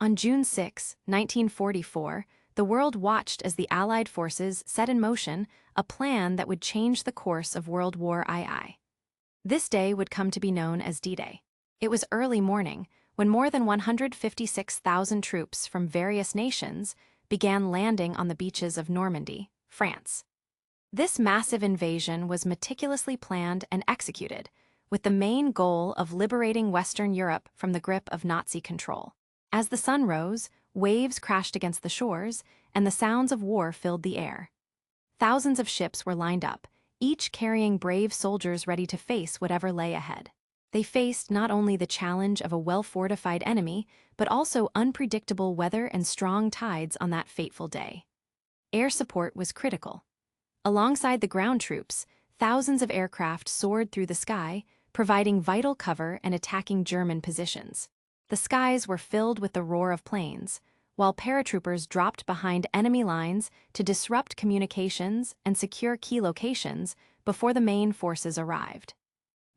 On June 6, 1944, the world watched as the Allied forces set in motion a plan that would change the course of World War II. This day would come to be known as D-Day. It was early morning when more than 156,000 troops from various nations began landing on the beaches of Normandy, France. This massive invasion was meticulously planned and executed, with the main goal of liberating Western Europe from the grip of Nazi control. As the sun rose, waves crashed against the shores, and the sounds of war filled the air. Thousands of ships were lined up, each carrying brave soldiers ready to face whatever lay ahead. They faced not only the challenge of a well-fortified enemy, but also unpredictable weather and strong tides on that fateful day. Air support was critical. Alongside the ground troops, thousands of aircraft soared through the sky, providing vital cover and attacking German positions. The skies were filled with the roar of planes, while paratroopers dropped behind enemy lines to disrupt communications and secure key locations before the main forces arrived.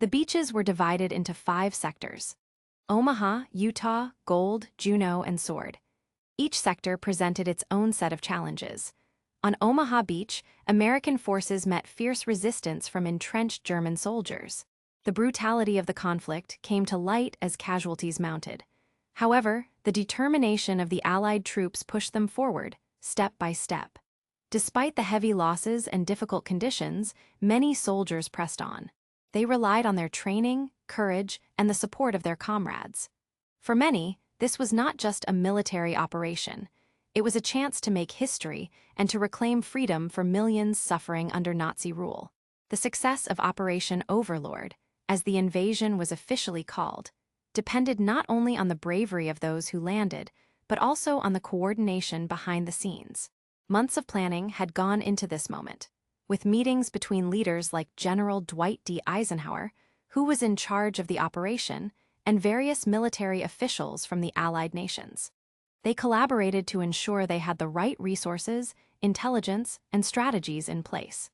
The beaches were divided into 5 sectors: Omaha, Utah, Gold, Juneau, and Sword. Each sector presented its own set of challenges. On Omaha Beach, American forces met fierce resistance from entrenched German soldiers. The brutality of the conflict came to light as casualties mounted. However, the determination of the Allied troops pushed them forward, step by step. Despite the heavy losses and difficult conditions, many soldiers pressed on. They relied on their training, courage, and the support of their comrades. For many, this was not just a military operation. It was a chance to make history and to reclaim freedom for millions suffering under Nazi rule. The success of Operation Overlord, as the invasion was officially called, depended not only on the bravery of those who landed, but also on the coordination behind the scenes. Months of planning had gone into this moment, with meetings between leaders like General Dwight D. Eisenhower, who was in charge of the operation, and various military officials from the Allied nations. They collaborated to ensure they had the right resources, intelligence, and strategies in place.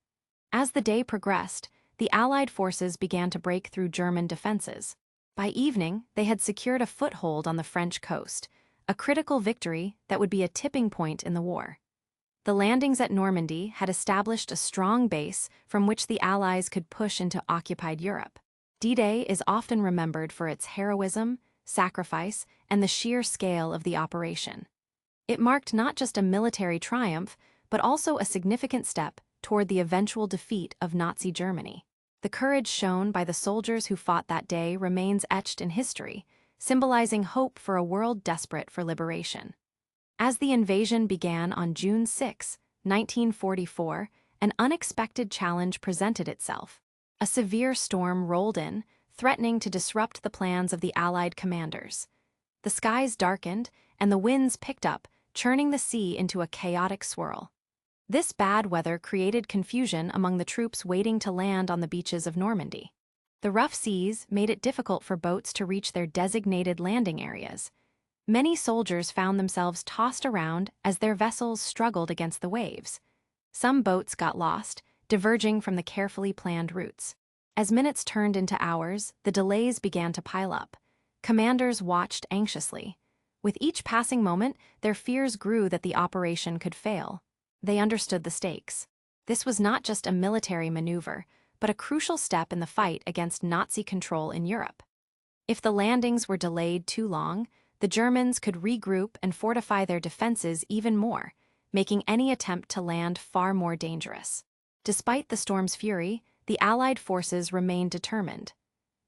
As the day progressed, the Allied forces began to break through German defenses. By evening, they had secured a foothold on the French coast, a critical victory that would be a tipping point in the war. The landings at Normandy had established a strong base from which the Allies could push into occupied Europe. D-Day is often remembered for its heroism, sacrifice, and the sheer scale of the operation. It marked not just a military triumph, but also a significant step toward the eventual defeat of Nazi Germany. The courage shown by the soldiers who fought that day remains etched in history, symbolizing hope for a world desperate for liberation. As the invasion began on June 6, 1944, an unexpected challenge presented itself. A severe storm rolled in, threatening to disrupt the plans of the Allied commanders. The skies darkened, and the winds picked up, churning the sea into a chaotic swirl. This bad weather created confusion among the troops waiting to land on the beaches of Normandy. The rough seas made it difficult for boats to reach their designated landing areas. Many soldiers found themselves tossed around as their vessels struggled against the waves. Some boats got lost, diverging from the carefully planned routes. As minutes turned into hours, the delays began to pile up. Commanders watched anxiously. With each passing moment, their fears grew that the operation could fail. They understood the stakes. This was not just a military maneuver, but a crucial step in the fight against Nazi control in Europe. If the landings were delayed too long, the Germans could regroup and fortify their defenses even more, making any attempt to land far more dangerous. Despite the storm's fury, the Allied forces remained determined.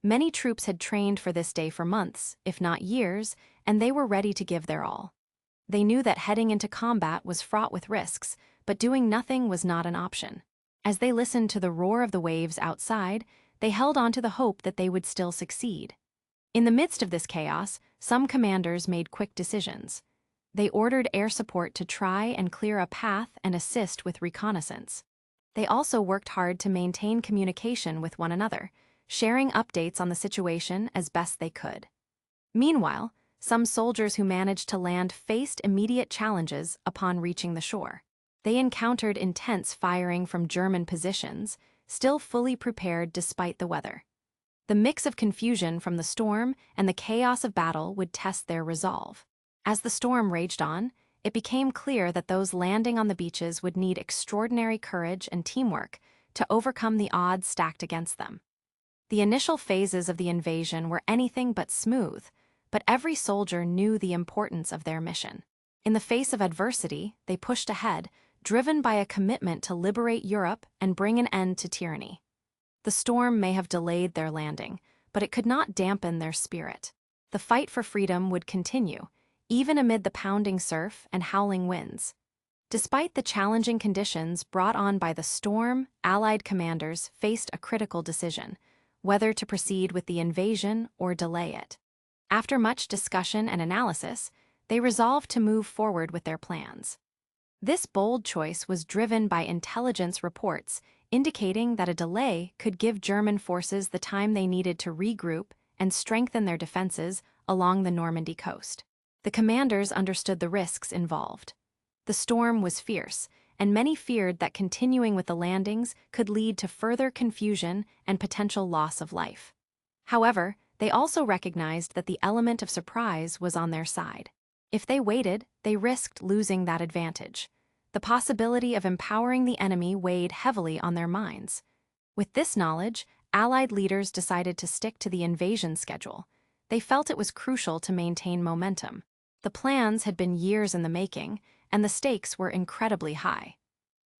Many troops had trained for this day for months, if not years, and they were ready to give their all. They knew that heading into combat was fraught with risks, but doing nothing was not an option. As they listened to the roar of the waves outside, they held on to the hope that they would still succeed. In the midst of this chaos, some commanders made quick decisions. They ordered air support to try and clear a path and assist with reconnaissance. They also worked hard to maintain communication with one another, sharing updates on the situation as best they could. Meanwhile, some soldiers who managed to land faced immediate challenges upon reaching the shore. They encountered intense firing from German positions, still fully prepared despite the weather. The mix of confusion from the storm and the chaos of battle would test their resolve. As the storm raged on, it became clear that those landing on the beaches would need extraordinary courage and teamwork to overcome the odds stacked against them. The initial phases of the invasion were anything but smooth, but every soldier knew the importance of their mission. In the face of adversity, they pushed ahead, driven by a commitment to liberate Europe and bring an end to tyranny. The storm may have delayed their landing, but it could not dampen their spirit. The fight for freedom would continue, even amid the pounding surf and howling winds. Despite the challenging conditions brought on by the storm, Allied commanders faced a critical decision: whether to proceed with the invasion or delay it. After much discussion and analysis, they resolved to move forward with their plans. This bold choice was driven by intelligence reports indicating that a delay could give German forces the time they needed to regroup and strengthen their defenses along the Normandy coast. The commanders understood the risks involved. The storm was fierce, and many feared that continuing with the landings could lead to further confusion and potential loss of life. However, they also recognized that the element of surprise was on their side. If they waited, they risked losing that advantage. The possibility of empowering the enemy weighed heavily on their minds. With this knowledge, Allied leaders decided to stick to the invasion schedule. They felt it was crucial to maintain momentum. The plans had been years in the making, and the stakes were incredibly high.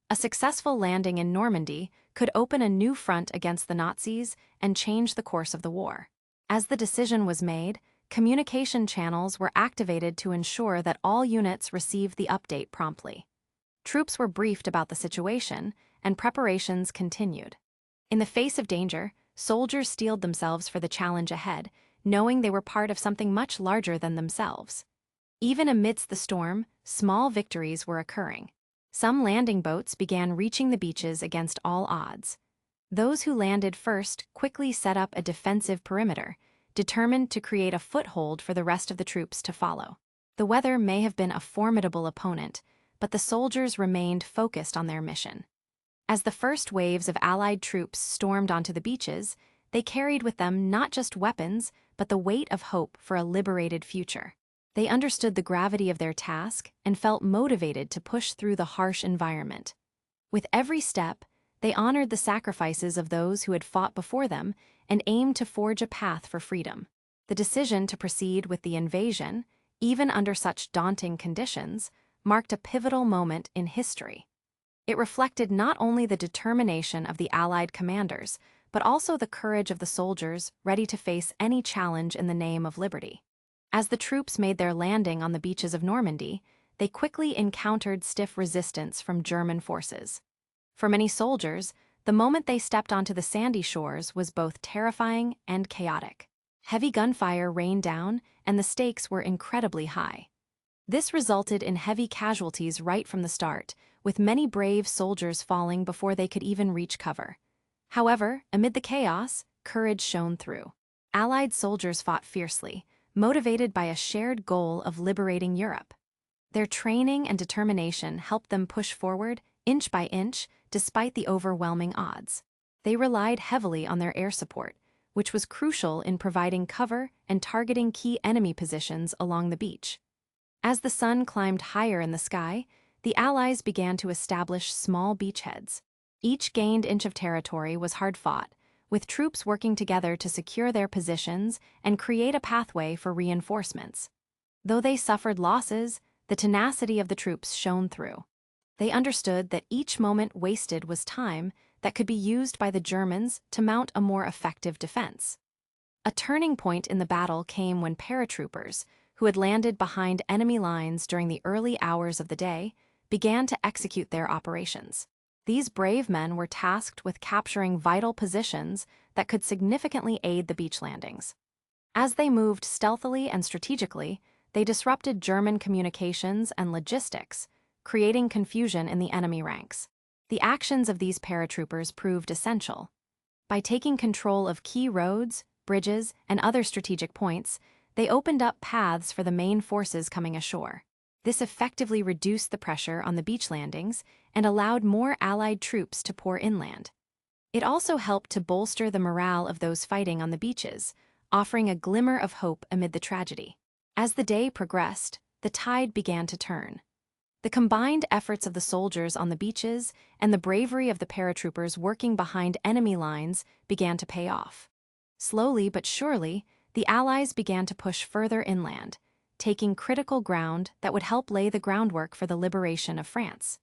A successful landing in Normandy could open a new front against the Nazis and change the course of the war. As the decision was made, communication channels were activated to ensure that all units received the update promptly. Troops were briefed about the situation, and preparations continued. In the face of danger, soldiers steeled themselves for the challenge ahead, knowing they were part of something much larger than themselves. Even amidst the storm, small victories were occurring. Some landing boats began reaching the beaches against all odds. Those who landed first quickly set up a defensive perimeter, determined to create a foothold for the rest of the troops to follow. The weather may have been a formidable opponent, but the soldiers remained focused on their mission. As the first waves of Allied troops stormed onto the beaches, they carried with them not just weapons, but the weight of hope for a liberated future. They understood the gravity of their task and felt motivated to push through the harsh environment. With every step, they honored the sacrifices of those who had fought before them and aimed to forge a path for freedom. The decision to proceed with the invasion, even under such daunting conditions, marked a pivotal moment in history. It reflected not only the determination of the Allied commanders, but also the courage of the soldiers ready to face any challenge in the name of liberty. As the troops made their landing on the beaches of Normandy, they quickly encountered stiff resistance from German forces. For many soldiers, the moment they stepped onto the sandy shores was both terrifying and chaotic. Heavy gunfire rained down, and the stakes were incredibly high. This resulted in heavy casualties right from the start, with many brave soldiers falling before they could even reach cover. However, amid the chaos, courage shone through. Allied soldiers fought fiercely, motivated by a shared goal of liberating Europe. Their training and determination helped them push forward, inch by inch, despite the overwhelming odds. They relied heavily on their air support, which was crucial in providing cover and targeting key enemy positions along the beach. As the sun climbed higher in the sky, the Allies began to establish small beachheads. Each gained inch of territory was hard-fought, with troops working together to secure their positions and create a pathway for reinforcements. Though they suffered losses, the tenacity of the troops shone through. They understood that each moment wasted was time that could be used by the Germans to mount a more effective defense. A turning point in the battle came when paratroopers, who had landed behind enemy lines during the early hours of the day, began to execute their operations. These brave men were tasked with capturing vital positions that could significantly aid the beach landings. As they moved stealthily and strategically, they disrupted German communications and logistics, creating confusion in the enemy ranks. The actions of these paratroopers proved essential. By taking control of key roads, bridges, and other strategic points, they opened up paths for the main forces coming ashore. This effectively reduced the pressure on the beach landings and allowed more Allied troops to pour inland. It also helped to bolster the morale of those fighting on the beaches, offering a glimmer of hope amid the tragedy. As the day progressed, the tide began to turn. The combined efforts of the soldiers on the beaches and the bravery of the paratroopers working behind enemy lines began to pay off. Slowly but surely, the Allies began to push further inland, taking critical ground that would help lay the groundwork for the liberation of France.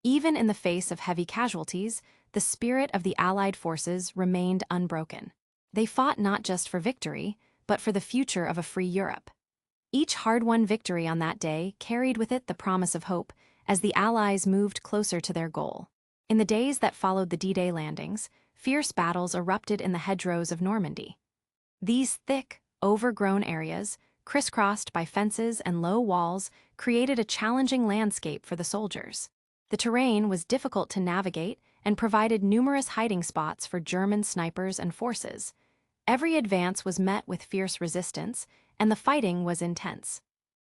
Even in the face of heavy casualties, the spirit of the Allied forces remained unbroken. They fought not just for victory, but for the future of a free Europe. Each hard-won victory on that day carried with it the promise of hope as the Allies moved closer to their goal. In the days that followed the D-Day landings, fierce battles erupted in the hedgerows of Normandy. These thick, overgrown areas, crisscrossed by fences and low walls, created a challenging landscape for the soldiers. The terrain was difficult to navigate and provided numerous hiding spots for German snipers and forces. Every advance was met with fierce resistance, and the fighting was intense.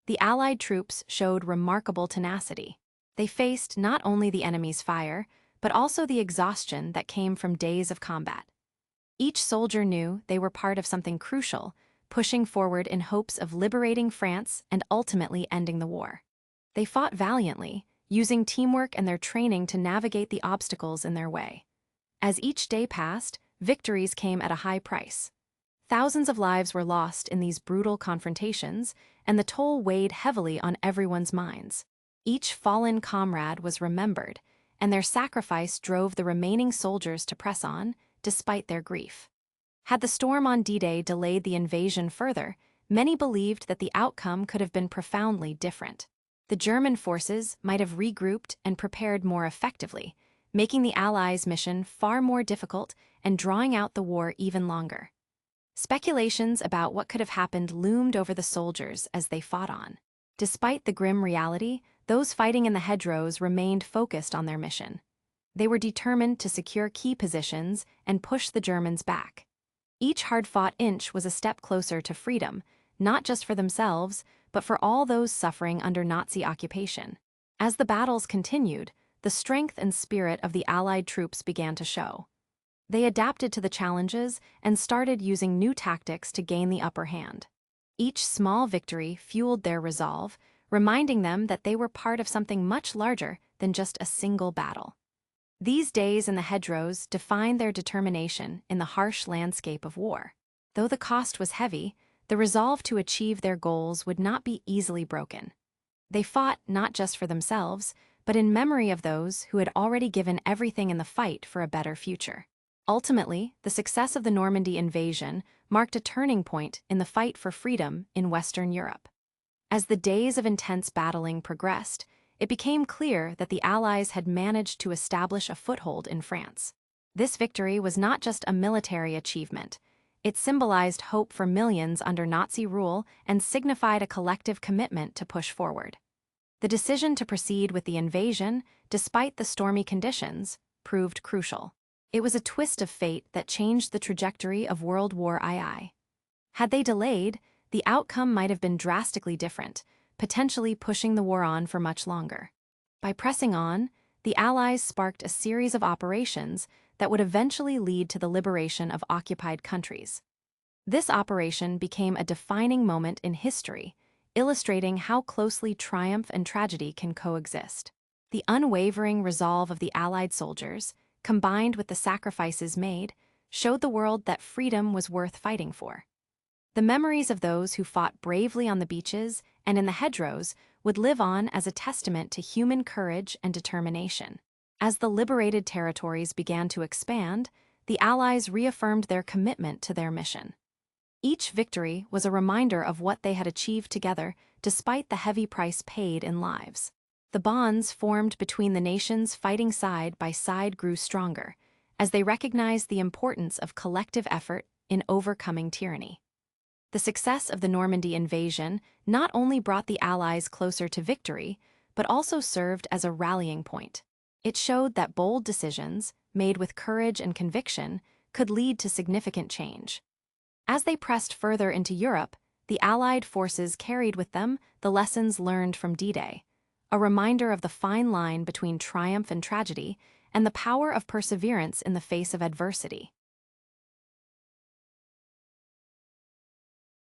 The Allied troops showed remarkable tenacity. They faced not only the enemy's fire, but also the exhaustion that came from days of combat. Each soldier knew they were part of something crucial, pushing forward in hopes of liberating France and ultimately ending the war. They fought valiantly, using teamwork and their training to navigate the obstacles in their way. As each day passed, victories came at a high price. Thousands of lives were lost in these brutal confrontations, and the toll weighed heavily on everyone's minds. Each fallen comrade was remembered, and their sacrifice drove the remaining soldiers to press on, despite their grief. Had the storm on D-Day delayed the invasion further, many believed that the outcome could have been profoundly different. The German forces might have regrouped and prepared more effectively, making the Allies' mission far more difficult and drawing out the war even longer. Speculations about what could have happened loomed over the soldiers as they fought on. Despite the grim reality, those fighting in the hedgerows remained focused on their mission. They were determined to secure key positions and push the Germans back. Each hard-fought inch was a step closer to freedom, not just for themselves, but for all those suffering under Nazi occupation. As the battles continued, the strength and spirit of the Allied troops began to show. They adapted to the challenges and started using new tactics to gain the upper hand. Each small victory fueled their resolve, reminding them that they were part of something much larger than just a single battle. These days in the hedgerows defined their determination in the harsh landscape of war. Though the cost was heavy, the resolve to achieve their goals would not be easily broken. They fought not just for themselves, but in memory of those who had already given everything in the fight for a better future. Ultimately, the success of the Normandy invasion marked a turning point in the fight for freedom in Western Europe. As the days of intense battling progressed, it became clear that the Allies had managed to establish a foothold in France. This victory was not just a military achievement. It symbolized hope for millions under Nazi rule and signified a collective commitment to push forward. The decision to proceed with the invasion, despite the stormy conditions, proved crucial. It was a twist of fate that changed the trajectory of World War II. Had they delayed, the outcome might have been drastically different, potentially pushing the war on for much longer. By pressing on, the Allies sparked a series of operations that would eventually lead to the liberation of occupied countries. This operation became a defining moment in history, illustrating how closely triumph and tragedy can coexist. The unwavering resolve of the Allied soldiers, combined with the sacrifices made, showed the world that freedom was worth fighting for. The memories of those who fought bravely on the beaches and in the hedgerows would live on as a testament to human courage and determination. As the liberated territories began to expand, the Allies reaffirmed their commitment to their mission. Each victory was a reminder of what they had achieved together despite the heavy price paid in lives. The bonds formed between the nations fighting side by side grew stronger, as they recognized the importance of collective effort in overcoming tyranny. The success of the Normandy invasion not only brought the Allies closer to victory, but also served as a rallying point. It showed that bold decisions, made with courage and conviction, could lead to significant change. As they pressed further into Europe, the Allied forces carried with them the lessons learned from D-Day, a reminder of the fine line between triumph and tragedy, and the power of perseverance in the face of adversity.